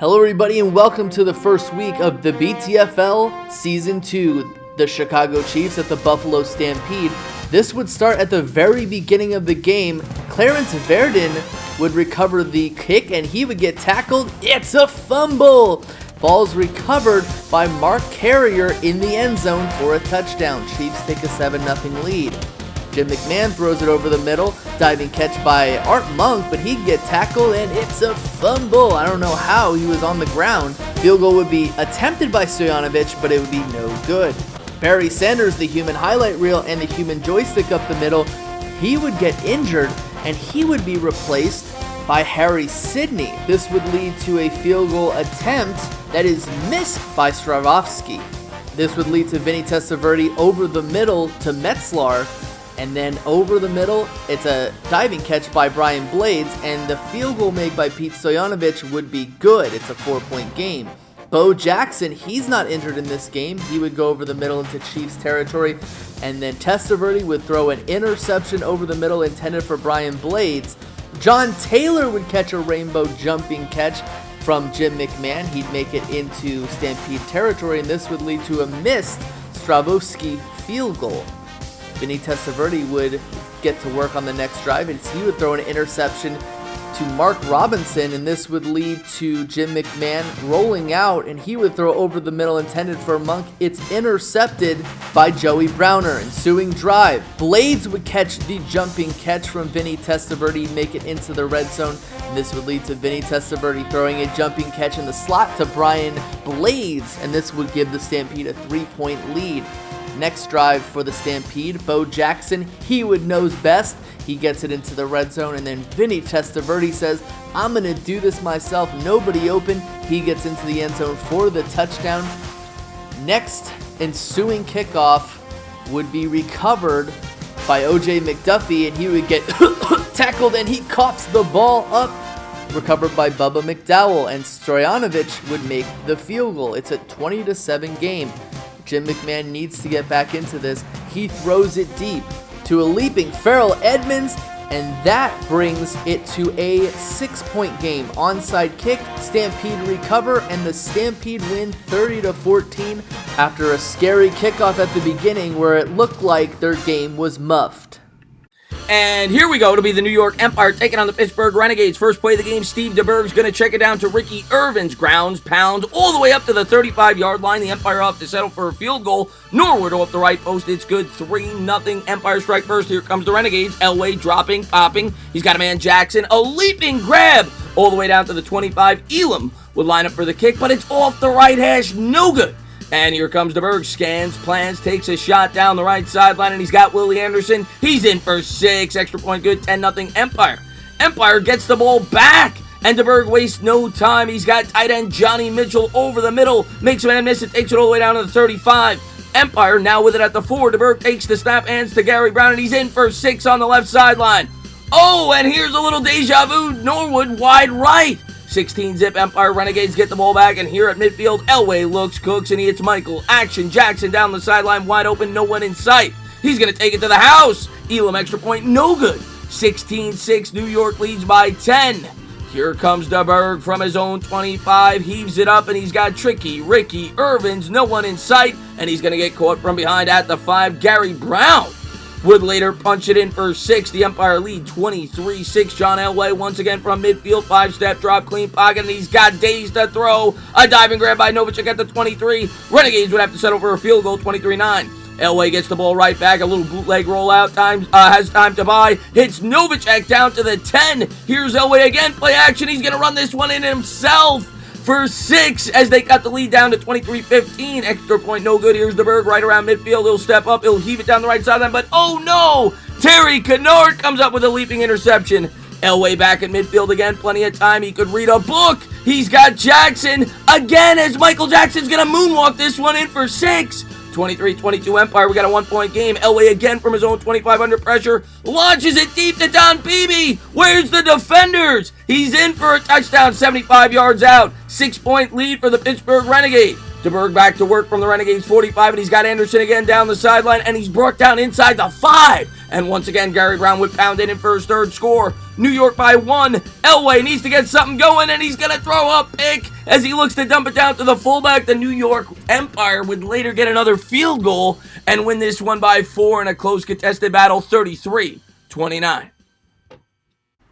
Hello everybody and welcome to the first week of the BTFL Season 2, the Chicago Chiefs at the Buffalo Stampede. This would start at the very beginning of the game. Clarence Verdon would recover the kick and he would get tackled. It's a fumble! Ball's recovered by Mark Carrier in the end zone for a touchdown. Chiefs take a 7-0 lead. Jim McMahon throws it over the middle, diving catch by Art Monk, but he'd get tackled and it's a fumble. I don't know how he was on the ground. Field goal would be attempted by Stoyanovich, but it would be no good. Barry Sanders, the human highlight reel and the human joystick up the middle, he would get injured and he would be replaced by Harry Sidney. This would lead to a field goal attempt that is missed by Stravovsky. This would lead to Vinny Testaverde over the middle to Metzlar. And then over the middle, it's a diving catch by Brian Blades, and the field goal made by Pete Stoyanovich would be good. It's a 4-point game. Bo Jackson, he's not injured in this game. He would go over the middle into Chiefs territory, and then Testaverde would throw an interception over the middle intended for Brian Blades. John Taylor would catch a rainbow jumping catch from Jim McMahon. He'd make it into Stampede territory, and this would lead to a missed Stravovsky field goal. Vinny Testaverde would get to work on the next drive, and he would throw an interception to Mark Robinson, and this would lead to Jim McMahon rolling out, and he would throw over the middle intended for Monk. It's intercepted by Joey Browner. Ensuing drive, Blades would catch the jumping catch from Vinny Testaverde, make it into the red zone, and this would lead to Vinny Testaverde throwing a jumping catch in the slot to Brian Blades, and this would give the Stampede a 3-point lead. Next drive for the Stampede, Bo Jackson, he would knows best. He gets it into the red zone, and then Vinny Testaverde says, I'm going to do this myself, nobody open. He gets into the end zone for the touchdown. Next ensuing kickoff would be recovered by O.J. McDuffie, and he would get tackled, and he coughs the ball up. Recovered by Bubba McDowell, and Stoyanovich would make the field goal. It's a 20-7 game. Jim McMahon needs to get back into this. He throws it deep to a leaping Farrell Edmonds, and that brings it to a 6-point game. Onside kick, Stampede recover, and the Stampede win 30-14 after a scary kickoff at the beginning where it looked like their game was muffed. And here we go. It'll be the New York Empire taking on the Pittsburgh Renegades. First play of the game, Steve DeBerg's going to check it down to Ricky Irvin's grounds pound all the way up to the 35-yard line. The Empire off to settle for a field goal. Norwood off the right post. It's good. 3-0. Empire strike first. Here comes the Renegades. Elway dropping, popping. He's got a man Jackson. A leaping grab all the way down to the 25. Elam would line up for the kick, but it's off the right hash. No good. And here comes DeBerg, scans, plans, takes a shot down the right sideline, and he's got Willie Anderson. He's in for 6, extra point good, 10-0 Empire. Empire gets the ball back, and DeBerg wastes no time. He's got tight end Johnny Mitchell over the middle, makes a man miss it, takes it all the way down to the 35. Empire now with it at the 4. DeBerg takes the snap, hands to Gary Brown, and he's in for 6 on the left sideline. Oh, and here's a little deja vu, Norwood wide right. 16-zip Empire Renegades get the ball back, and here at midfield, Elway looks, cooks, and he hits Michael. Action, Jackson down the sideline, wide open, no one in sight. He's going to take it to the house. Elam extra point, no good. 16-6, New York leads by 10. Here comes DeBerg from his own 25, heaves it up, and he's got Tricky, Ricky, Irvins, no one in sight, and he's going to get caught from behind at the 5, Gary Brown. Would later punch it in for 6. The Empire lead 23-6. John Elway once again from midfield. 5-step drop, clean pocket, and he's got days to throw. A diving grab by Novacek at the 23. Renegades would have to settle for a field goal, 23-9. Elway gets the ball right back. A little bootleg rollout. Has time to buy. Hits Novacek down to the 10. Here's Elway again. Play action. He's going to run this one in himself for 6 as they cut the lead down to 23-15. Extra point no good. Here's DeBerg right around midfield. He'll step up. He'll heave it down the right sideline. But oh no! Terry Kennard comes up with a leaping interception. Elway back at midfield again. Plenty of time. He could read a book. He's got Jackson again as Michael Jackson's going to moonwalk this one in for 6. 23-22 Empire. We got a 1-point game. Elway again from his own 25 under pressure. Launches it deep to Don Beebe. Where's the defenders? He's in for a touchdown, 75 yards out. 6-point lead for the Pittsburgh Renegades. DeBerg back to work from the Renegades 45, and he's got Anderson again down the sideline, and he's brought down inside the 5. And once again, Gary Brown would pound in for his third score. New York by 1. Elway needs to get something going, and he's going to throw a pick as he looks to dump it down to the fullback. The New York Empire would later get another field goal and win this one by 4 in a close contested battle, 33-29.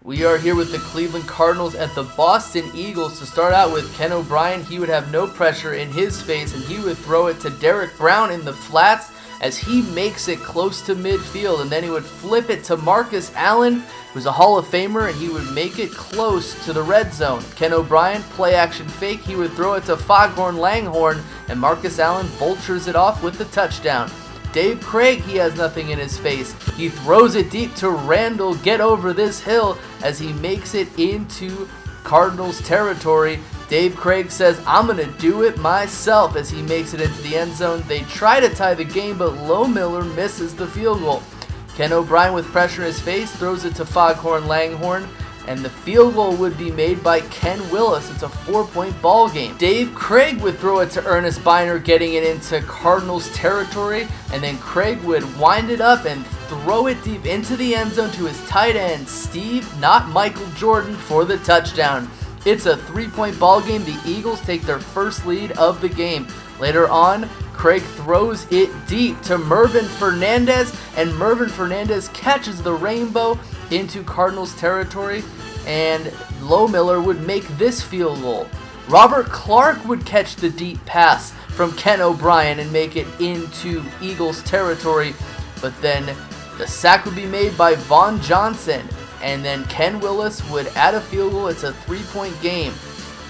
We are here with the Cleveland Cardinals at the Boston Eagles. To start out with Ken O'Brien, he would have no pressure in his face, and he would throw it to Derek Brown in the flats as he makes it close to midfield, and then he would flip it to Marcus Allen, who's a Hall of Famer, and he would make it close to the red zone. Ken O'Brien, play action fake, he would throw it to Foghorn Langhorn, and Marcus Allen vultures it off with the touchdown. Dave Craig, he has nothing in his face. He throws it deep to Randall, get over this hill, as he makes it into Cardinals territory. Dave Craig says, I'm going to do it myself, as he makes it into the end zone. They try to tie the game, but Low Miller misses the field goal. Ken O'Brien, with pressure in his face, throws it to Foghorn Langhorn, and the field goal would be made by Ken Willis. It's a 4-point ball game. Dave Craig would throw it to Ernest Biner, getting it into Cardinals territory, and then Craig would wind it up and throw it deep into the end zone to his tight end, Steve, not Michael Jordan, for the touchdown. It's a 3-point ball game. The Eagles take their first lead of the game. Later on, Craig throws it deep to Mervin Fernandez, and Mervin Fernandez catches the rainbow into Cardinals territory, and Low Miller would make this field goal. Robert Clark would catch the deep pass from Ken O'Brien and make it into Eagles territory, but then the sack would be made by Vaughn Johnson, and then Ken Willis would add a field goal. It's a 3-point game.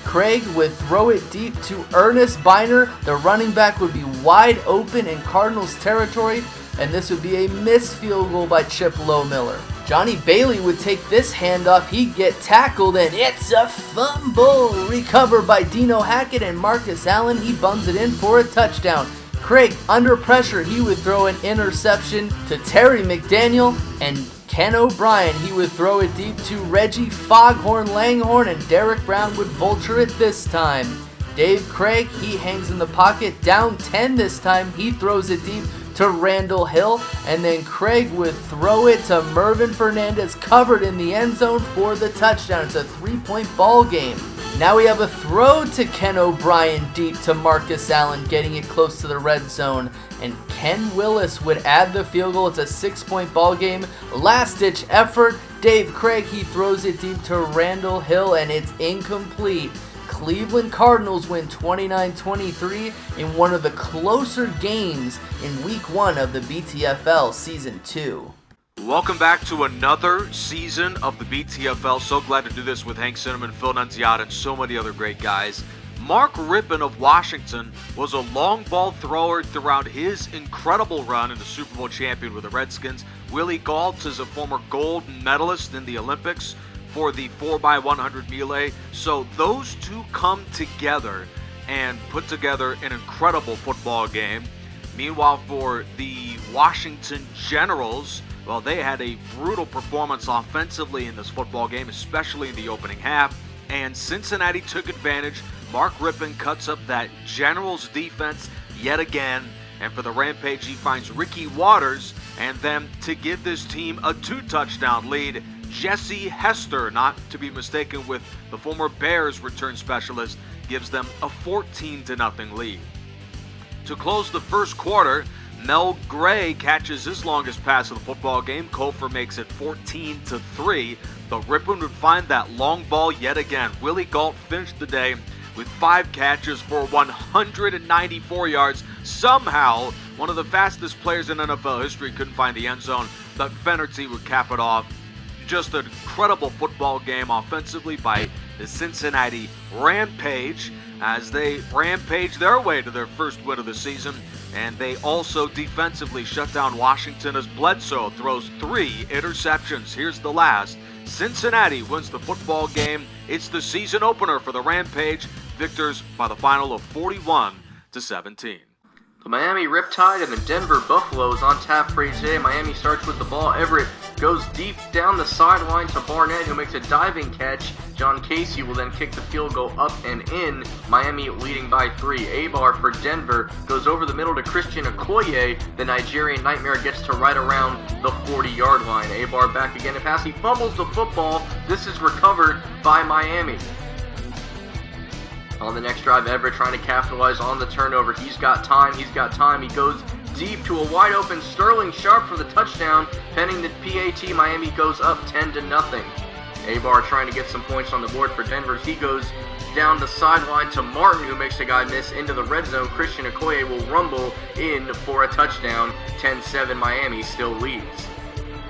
Craig would throw it deep to Ernest Biner. The running back would be wide open in Cardinals territory, and this would be a missed field goal by Chip Low Miller. Johnny Bailey would take this handoff. He'd get tackled, and it's a fumble. Recovered by Dino Hackett, and Marcus Allen, he bums it in for a touchdown. Craig, under pressure, he would throw an interception to Terry McDaniel, and Ken O'Brien, he would throw it deep to Reggie Foghorn Langhorn, and Derek Brown would vulture it this time. Dave Craig, he hangs in the pocket, down 10 this time. He throws it deep to Randall Hill, and then Craig would throw it to Mervin Fernandez, covered in the end zone for the touchdown. It's a 3-point ball game. Now we have a throw to Ken O'Brien deep to Marcus Allen, getting it close to the red zone, and Ken Willis would add the field goal. It's a 6-point ball game. Last-ditch effort. Dave Craig, he throws it deep to Randall Hill, and it's incomplete. Cleveland Cardinals win 29-23 in one of the closer games in Week 1 of the BTFL Season 2. Welcome back to another season of the BTFL. So glad to do this with Hank Cinnamon, Phil Nunziata, and so many other great guys. Mark Rippon of Washington was a long ball thrower throughout his incredible run in the Super Bowl champion with the Redskins. Willie Gault is a former gold medalist in the Olympics for the 4x100 melee. So those two come together and put together an incredible football game. Meanwhile, for the Washington Generals, well, they had a brutal performance offensively in this football game, especially in the opening half, and Cincinnati took advantage. Mark Rippon cuts up that Generals defense yet again, and for the Rampage, he finds Ricky Waters, and then to give this team a 2-touchdown lead, Jesse Hester, not to be mistaken with the former Bears return specialist, gives them a 14-0 lead. To close the first quarter, Mel Gray catches his longest pass of the football game. Kofor makes it 14-3, but Rippon would find that long ball yet again. Willie Gault finished the day with 5 catches for 194 yards. Somehow, one of the fastest players in NFL history couldn't find the end zone, but Fennerty would cap it off. Just an incredible football game offensively by the Cincinnati Rampage as they rampage their way to their first win of the season. And they also defensively shut down Washington as Bledsoe throws 3 interceptions. Here's the last. Cincinnati wins the football game. It's the season opener for the Rampage. Victors by the final of 41-17. The Miami Riptide and the Denver Buffaloes on tap for you today. Miami starts with the ball. Everett goes deep down the sideline to Barnett, who makes a diving catch. John Casey will then kick the field goal up and in. Miami leading by 3. Abar for Denver goes over the middle to Christian Okoye. The Nigerian Nightmare gets to right around the 40-yard line. Abar back again to pass. He fumbles the football. This is recovered by Miami. On the next drive, Everett trying to capitalize on the turnover. He's got time. He goes deep to a wide open Sterling Sharp for the touchdown. Pending the PAT, Miami goes up 10-0. Abar trying to get some points on the board for Denver. He goes down the sideline to Martin, who makes a guy miss into the red zone. Christian Okoye will rumble in for a touchdown. 10-7, Miami still leads.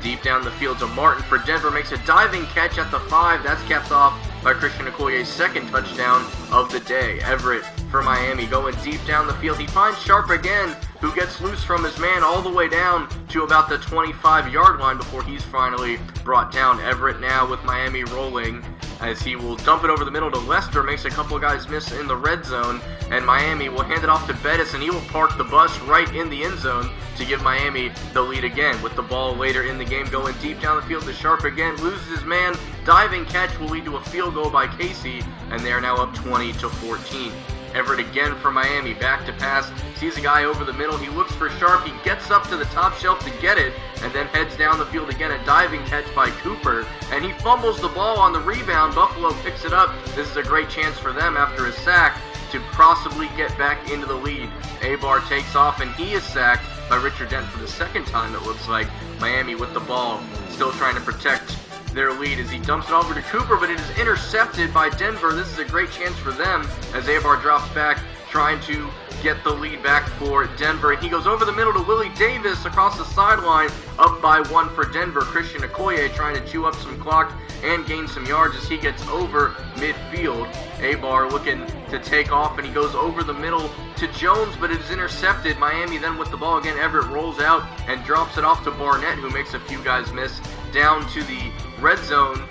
Deep down the field to Martin for Denver, makes a diving catch at the 5. That's capped off by Christian Okoye's second touchdown of the day. Everett for Miami going deep down the field. He finds Sharp again, who gets loose from his man all the way down to about the 25-yard line before he's finally brought down. Everett now with Miami rolling as he will dump it over the middle to Lester, makes a couple of guys miss in the red zone, and Miami will hand it off to Bettis, and he will park the bus right in the end zone to give Miami the lead again. With the ball later in the game going deep down the field to Sharp again, loses his man, diving catch will lead to a field goal by Casey, and they are now up 20-14. Everett again for Miami, back to pass, sees a guy over the middle, he looks for Sharp, he gets up to the top shelf to get it, and then heads down the field again, a diving catch by Cooper, and he fumbles the ball on the rebound. Buffalo picks it up. This is a great chance for them after a sack to possibly get back into the lead. Abar takes off, and he is sacked by Richard Dent for the second time, it looks like. Miami with the ball, still trying to protect their lead as he dumps it over to Cooper, but it is intercepted by Denver. This is a great chance for them as Abar drops back, trying to get the lead back for Denver. And he goes over the middle to Willie Davis across the sideline, up by 1 for Denver. Christian Okoye trying to chew up some clock and gain some yards as he gets over midfield. Abar looking to take off, and he goes over the middle to Jones, but it is intercepted. Miami then with the ball again. Everett rolls out and drops it off to Barnett, who makes a few guys miss. Down to the red zone,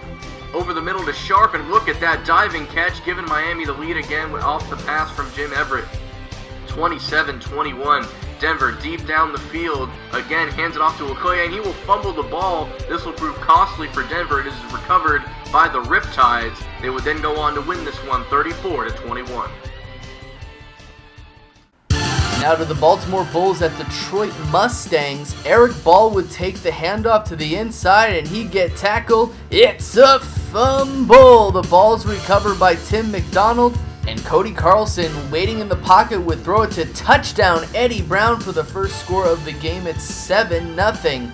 over the middle to Sharp, and look at that diving catch, giving Miami the lead again off the pass from Jim Everett. 27-21. Denver deep down the field, again hands it off to Okoye, and he will fumble the ball. This will prove costly for Denver. It is recovered by the Riptides. They would then go on to win this one 34-21. Now to the Baltimore Bulls at Detroit Mustangs. Eric Ball would take the handoff to the inside, and he'd get tackled. It's a fumble. The ball's recovered by Tim McDonald, and Cody Carlson, waiting in the pocket, would throw it to touchdown Eddie Brown for the first score of the game. It's 7-0.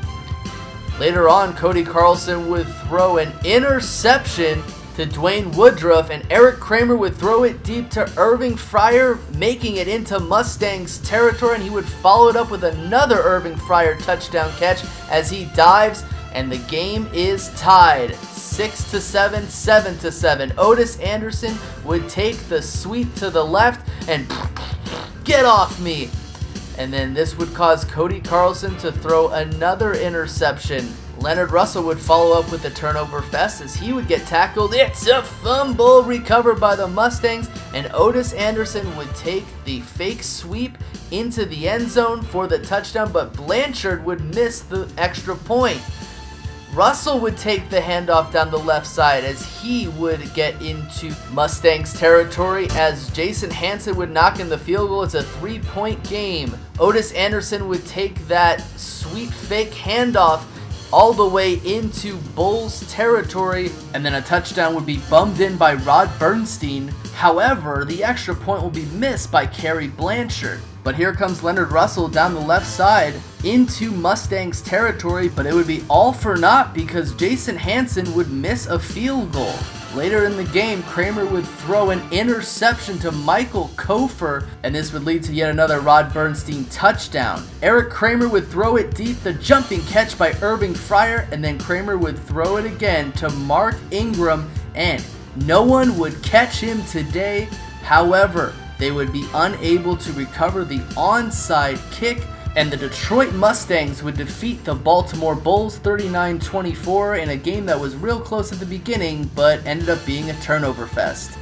Later on, Cody Carlson would throw an interception to Dwayne Woodruff, and Eric Kramer would throw it deep to Irving Fryer, making it into Mustangs territory, and he would follow it up with another Irving Fryer touchdown catch as he dives, and the game is tied 6-7, 7-7. Otis Anderson would take the sweep to the left and get off me. And then this would cause Cody Carlson to throw another interception. Leonard Russell would follow up with a turnover fest as he would get tackled. It's a fumble recovered by the Mustangs, and Otis Anderson would take the fake sweep into the end zone for the touchdown, but Blanchard would miss the extra point. Russell would take the handoff down the left side as he would get into Mustangs territory as Jason Hansen would knock in the field goal. It's a 3-point game. Otis Anderson would take that sweep fake handoff all the way into Bulls territory, and then a touchdown would be bummed in by Rod Bernstein. However, the extra point will be missed by Kerry Blanchard. But here comes Leonard Russell down the left side into Mustangs territory, but it would be all for naught because Jason Hansen would miss a field goal. Later in the game, Kramer would throw an interception to Michael Kofer, and this would lead to yet another Rod Bernstein touchdown. Eric Kramer would throw it deep, the jumping catch by Irving Fryer, and then Kramer would throw it again to Mark Ingram, and no one would catch him today. However, they would be unable to recover the onside kick, and the Detroit Mustangs would defeat the Baltimore Bulls 39-24 in a game that was real close at the beginning, but ended up being a turnover fest.